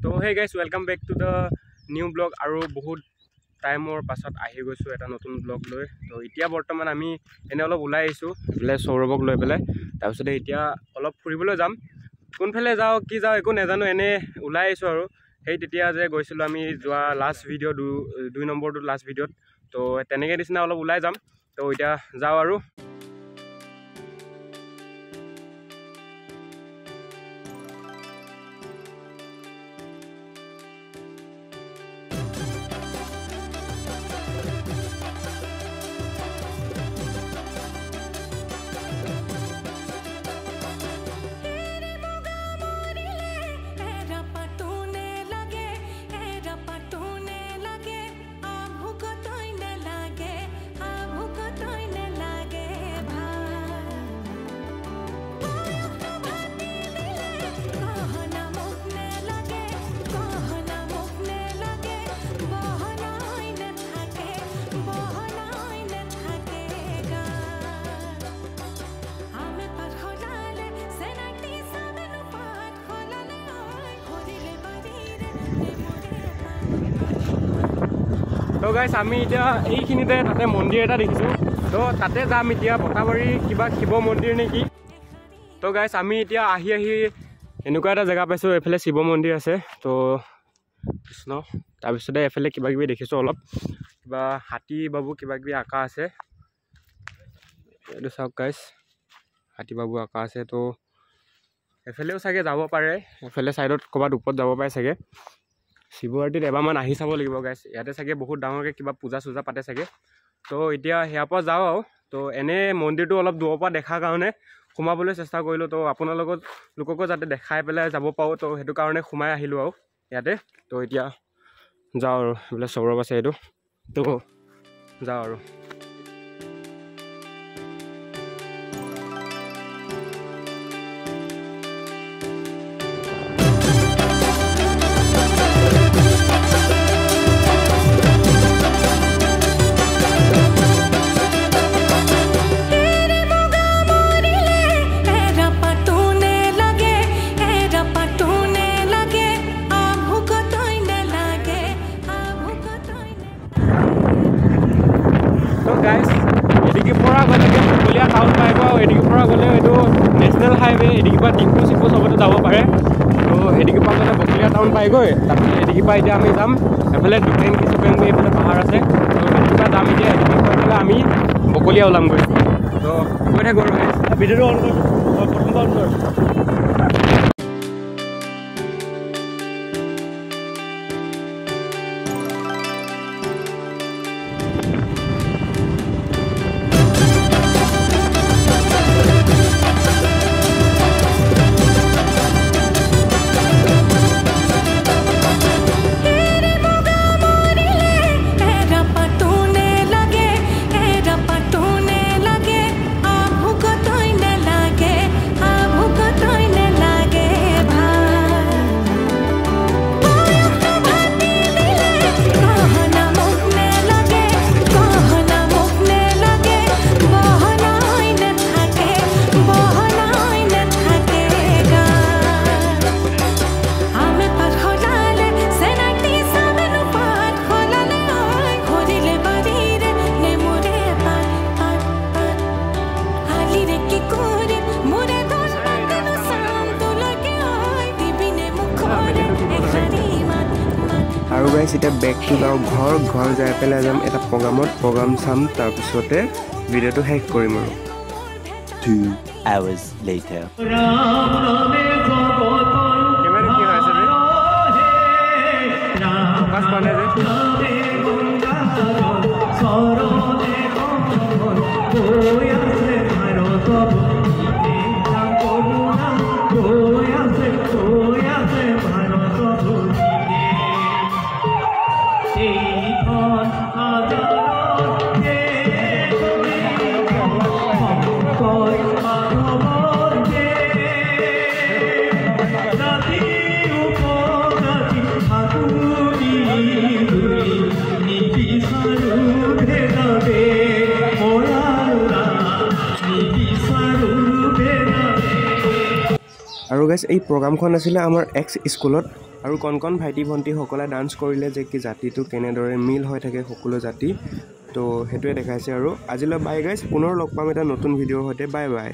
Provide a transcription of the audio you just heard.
তো hey guys welcome back to the new blog আৰু বহুত টাইমৰ পাছত আহি গৈছোঁ এটা নতুন ব্লগ লৈ। তো এতিয়া বৰ্তমান আমি এনে অলপ ওলাই আহিছোঁ এইফালে সৌৰভক লৈ পেলাই। তাৰপিছতে এতিয়া অলপ ফুৰিবলৈ যাম। কোনফালে যাওঁ কি যাওঁ একো নাজানো, এনে ওলাই আহিছোঁ আৰু। সেই তেতিয়া যে গৈছিলোঁ আমি যোৱা লাষ্ট ভিডিঅ' 2 নম্বৰটো লাষ্ট ভিডিঅ'ত। তো তেনেকৈ নিচিনা অলপ ওলাই যাম। তো এতিয়া যাওঁ আৰু। তো গাইছ আমি এতিয়া এইখিনিতে তাতে মন্দিৰ এটা দেখিছোঁ। তো তাতে যাম এতিয়া, বটাবাৰী কিবা শিৱ মন্দিৰ নেকি। তো গাইছ আমি এতিয়া আহি এনেকুৱা এটা জেগা পাইছোঁ, এইফালে শিৱ মন্দিৰ আছে। তো কৃষ্ণ, তাৰপিছতে এফালে কিবা কিবি দেখিছোঁ, অলপ কিবা হাতী বাবু কিবা কিবি আঁকা আছে। এইটো চাওক গাইছ, হাতী বাবু আঁকা আছে। তো এফালেও চাগে যাব পাৰে, এফালে ছাইডত ক'ৰবাত ওপৰত যাব পাৰে চাগে। শিৱৰাত্ৰিত এবাৰমান আহি চাব লাগিব গাইছ, ইয়াতে চাগে বহুত ডাঙৰকৈ কিবা পূজা চূজা পাতে চাগে। তো এতিয়া সেয়াৰ পৰা যাওঁ আৰু। তো এনে মন্দিৰটো অলপ দূৰৰ পৰা দেখাৰ কাৰণে সোমাবলৈ চেষ্টা কৰিলোঁ। তো আপোনালোককো যাতে দেখাই পেলাই যাব পাৰোঁ, তো সেইটো কাৰণে সোমাই আহিলোঁ আৰু ইয়াতে। তো এতিয়া যাওঁ আৰু, এইফালে সৌৰভ আছে এইটো। তো যাওঁ আৰু। এদিকে পৰা গ'লেকে বকলীয়া টাউন পাই গ'ল, এদিকে পৰা গ'লে এইটো নেশ্যনেল হাইৱে, এদিকে পৰা ডিপু চিপু চবতে যাব পাৰে। তো এদিকে পৰা গ'লে বকলীয়া টাউন পাইগৈ। তাৰপিছত এদিকে পৰা এতিয়া আমি যাম এফালে দুপেংগি চুপেংগি, এইফালে পাহাৰ আছে। তো এদিকে পৰা যাম এতিয়া, এদিকে পৰা গ'লে আমি বকলীয়া ওলামগৈ। তো গৈ থাকোঁ আৰু ভিডিঅ'টো অন কৰোঁ, প্ৰথমবাৰ অন কৰোঁ। আৰু গাইছ এতিয়া বেক টু যাওঁ ঘৰ যাই পেলাই যাম এটা প্ৰগ্ৰাম চাম, তাৰপিছতে ভিডিঅ'টো শেষ কৰিম আৰু। 2 hours later. গাইছ এই প্ৰগ্ৰামখন আছিলে আমাৰ এক্স স্কুলত আৰু কণ ভাইটি ভণ্টিসকলে ডান্স কৰিলে যে কি জাতিটো কেনেদৰে মিল হৈ থাকে সকলো জাতি তো সেইটোৱে দেখাইছে আৰু আজিলৈ বাই গাইছ পুনৰ লগ পাম এটা নতুন ভিডিঅ'ৰ সৈতে বাই বাই